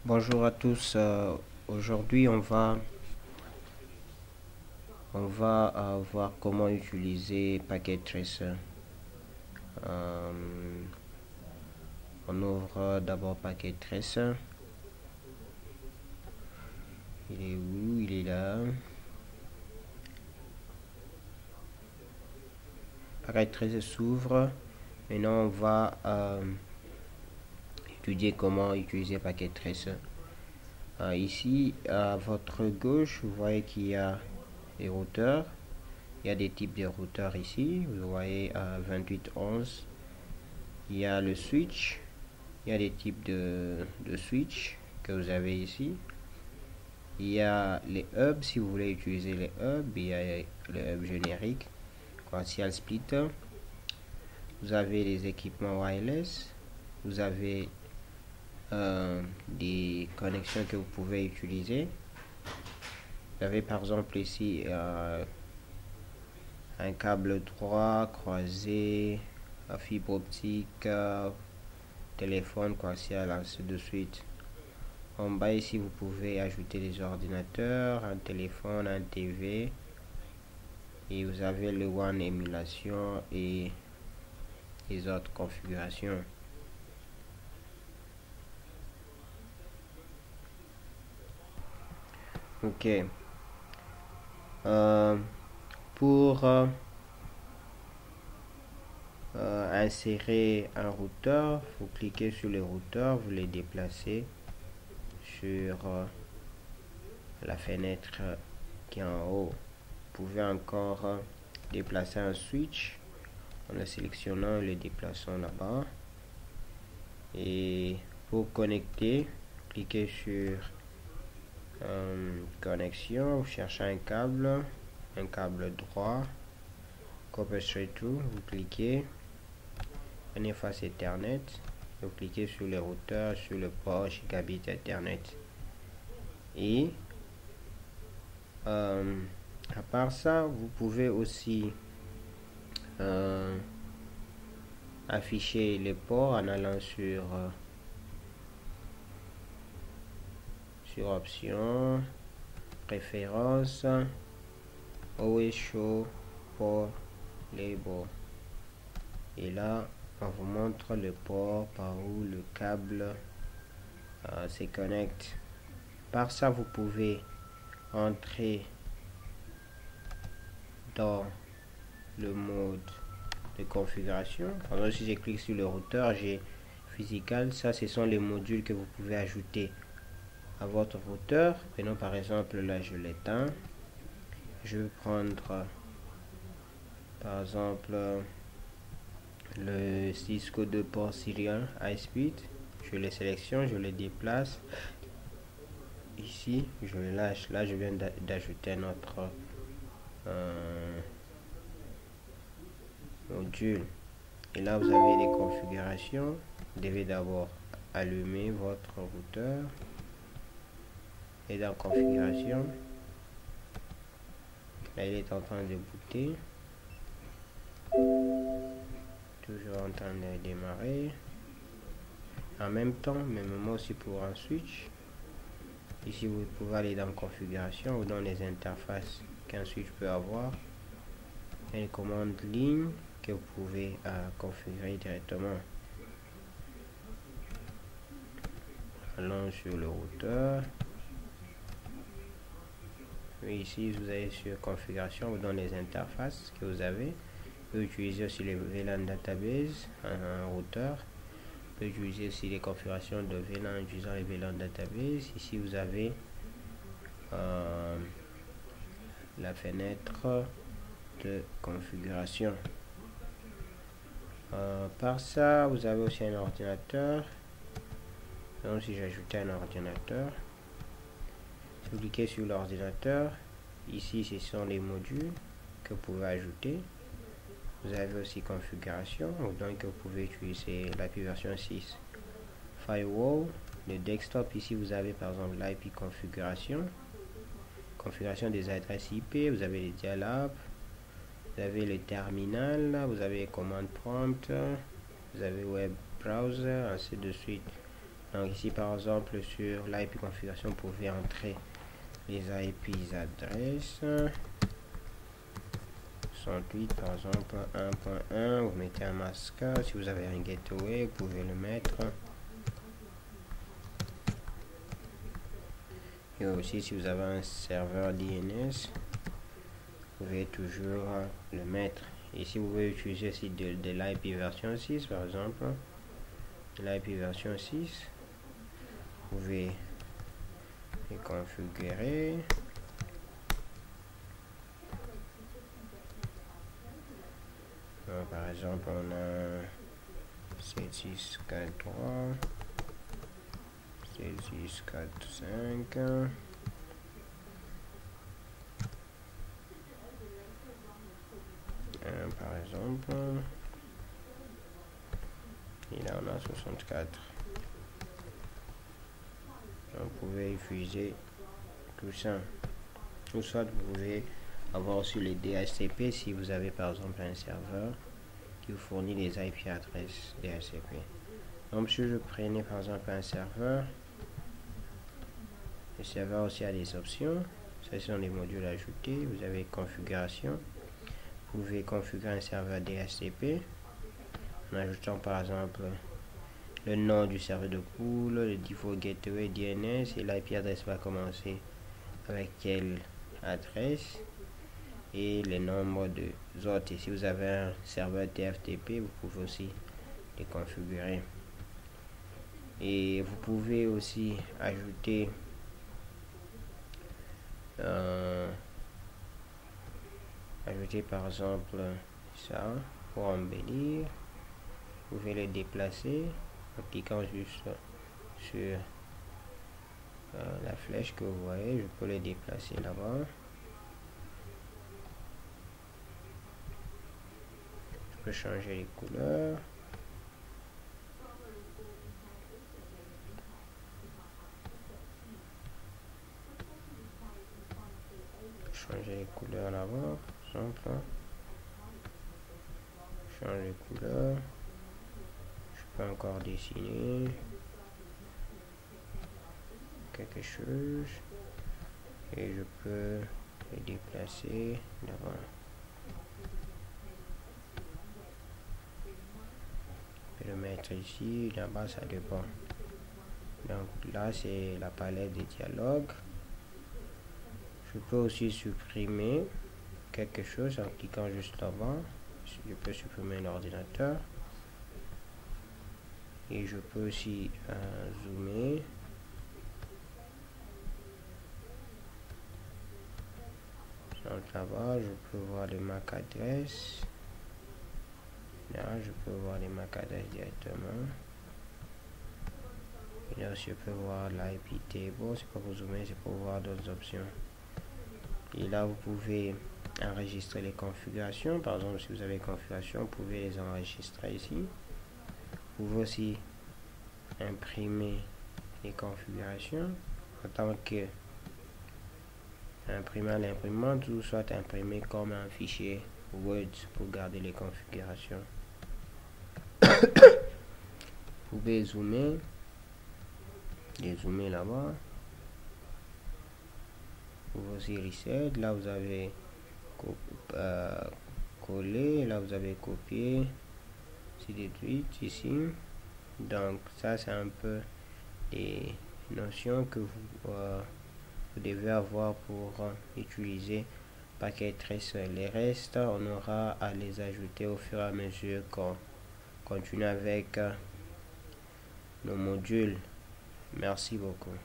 Bonjour à tous. Aujourd'hui, voir comment utiliser Packet Tracer. Euh, on ouvre d'abord Packet Tracer. Il est où? Il est là. Packet Tracer s'ouvre. Maintenant, on va étudier comment utiliser Packet Tracer. Ici, à votre gauche, vous voyez qu'il y a des routeurs. Il y a des types de routeurs ici. Vous voyez 2811. Il y a le switch. Il y a des types de switch que vous avez ici. Il y a les hubs si vous voulez utiliser les hubs. Il y a le hub générique, coaxial splitter. Vous avez les équipements wireless. Vous avez des connexions que vous pouvez utiliser. Vous avez par exemple ici un câble droit croisé, fibre optique, téléphone coaxial, ainsi de suite. En bas ici, vous pouvez ajouter des ordinateurs, un téléphone, un TV. Et vous avez le WAN émulation et les autres configurations. Ok. Pour insérer un routeur, vous cliquez sur le routeur, vous les déplacez sur la fenêtre qui est en haut. Vous pouvez encore déplacer un switch en le sélectionnant et le déplaçant là-bas. Et pour connecter, cliquez sur connexion, vous cherchez un câble droit, copper straight through, vous cliquez, prenez face Ethernet, vous cliquez sur le routeur, sur le port gigabit Ethernet. Et à part ça, vous pouvez aussi afficher les ports en allant sur options, préférences, always show port label. Et là, on vous montre le port par où le câble se connecte. Par ça, vous pouvez entrer dans le mode de configuration. Alors, si je clique sur le routeur, j'ai physical. Ça, ce sont les modules que vous pouvez ajouter à votre routeur. Maintenant, par exemple, là, je l'éteins. Je vais prendre, par exemple, le Cisco de port Serial High Speed. Je le sélectionne, je le déplace. Ici, je le lâche. Là, je viens d'ajouter un autre module. Et là, vous avez les configurations. Vous devez d'abord allumer votre routeur. Et dans configuration, là, il est en train de booter. Toujours en train de démarrer. En même temps, même moment aussi pour un switch. Ici, vous pouvez aller dans configuration ou dans les interfaces qu'un switch peut avoir. Et les commandes ligne que vous pouvez configurer directement. Allons sur le routeur. Et ici, vous allez sur configuration ou dans les interfaces que vous avez. Vous pouvez utiliser aussi les VLAN database, un routeur. Vous pouvez utiliser aussi les configurations de VLAN en utilisant les VLAN database. Ici, vous avez la fenêtre de configuration. Par ça, vous avez aussi un ordinateur. Donc, si j'ajoute un ordinateur, si vous cliquez sur l'ordinateur, ici, ce sont les modules que vous pouvez ajouter. Vous avez aussi configuration, donc vous pouvez utiliser l'IP version 6. Firewall, le desktop, ici vous avez par exemple l'IP configuration, configuration des adresses IP, vous avez les dialabs, vous avez le terminal, vous avez command prompt, vous avez web browser, ainsi de suite. Donc ici par exemple sur l'IP configuration, vous pouvez entrer les IP adresses 68 par exemple 1.1, vous mettez un masque. Si vous avez un gateway, vous pouvez le mettre. Et aussi si vous avez un serveur DNS, vous pouvez toujours le mettre. Ici vous pouvez utiliser aussi de l'IP version 6 par exemple. L'IP version 6, vous pouvez les configurer. Donc, par exemple on a 7643 7645 par exemple, et là on a 64. Donc, vous pouvez utiliser tout ça, ou soit vous pouvez avoir sur les DHCP si vous avez par exemple un serveur qui vous fournit les IP adresses DHCP. Donc si je prenais par exemple un serveur, le serveur aussi a des options. Ce sont des modules ajoutés. Vous avez configuration. Vous pouvez configurer un serveur DHCP en ajoutant par exemple le nom du serveur de pool, le default gateway DNS, et l'IP adresse va commencer avec quelle adresse et le nombre de autres. Et si vous avez un serveur TFTP, vous pouvez aussi les configurer. Et vous pouvez aussi ajouter par exemple ça pour embellir. Vous pouvez le déplacer en cliquant juste sur la flèche que vous voyez. Je peux le déplacer là-bas. Je peux changer les couleurs. Changer les couleurs là-bas, par exemple. Changer les couleurs. Je peux encore dessiner quelque chose et je peux le déplacer là-bas. Je peux le mettre ici, là-bas, ça dépend. Donc là, c'est la palette des dialogues. Je peux aussi supprimer quelque chose en cliquant juste là-bas. Je peux supprimer l'ordinateur. Et je peux aussi zoomer. Donc là-bas, je peux voir le MAC adresse. Là, je peux voir les MAC adresse directement. Et là aussi, je peux voir l'IP table. C'est pas pour zoomer, c'est pour voir d'autres options. Et là, vous pouvez enregistrer les configurations. Par exemple, si vous avez configuration, vous pouvez les enregistrer ici. Vous pouvez aussi imprimer les configurations en tant que imprimer à l'imprimante, ou soit imprimer comme un fichier Word pour garder les configurations. Vous pouvez zoomer, dézoomer là-bas. Vous pouvez aussi reset. Là, vous avez collé. Là, vous avez copié. C'est détruit ici. Donc, ça, c'est un peu des notions que vous devez avoir pour utiliser Packet Tracer. Les restes, on aura à les ajouter au fur et à mesure qu'on continue avec nos modules. Merci beaucoup.